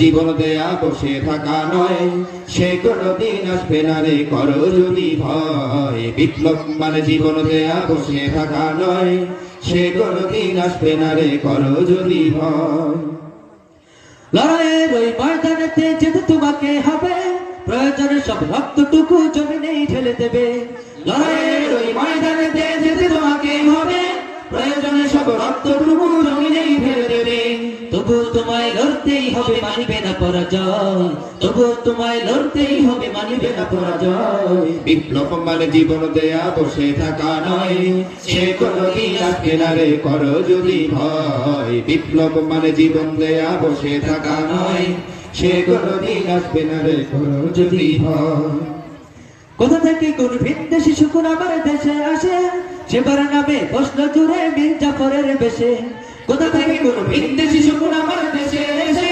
জীবন দেয়া বসে থাকা নয়, সে কোনদিন আসবে না রে করো যদি ভয়। বিপ্লব মানে জীবন দেয়া বসে থাকা নয়, সে কোনদিন আসবে না রে করো যদি ভয়। লড়াইয়ের ওই ময়দানেতে যেতে তোমাকে হবে, প্রয়োজনে সব রক্তটুকু জমিনেই ঢেলে দেবে। লড়াইয়ের ওই ময়দানেতে যেতে তোমাকে হবে, প্রয়োজনে সব রক্তটুকু জমিনেই ফেলে দেবে। তবু তোমায় লড়তেই হবে, মানিবে না পরাজয়। তবু তোমায় লড়তেই হবে, মানিবে না পরাজয়। বিপ্লব মানে জীবন দেয়া বসে থাকা নয়, সে কোনদিন আসবে না রে করো যদি ভয়। বিপ্লব মানে জীবন দেয়া বসে থাকা নয়, সে কোনদিন আসবে না রে করো যদি ভয়। কোথা থেকে কোন ভিনদেশি শুকুন আমার দেশে আসে, সেবার নামে বসলো জুড়ে মীর জাফরের বেশে। কোথা থেকে কোন বিদেশি শুকুন আমার দেশে এসে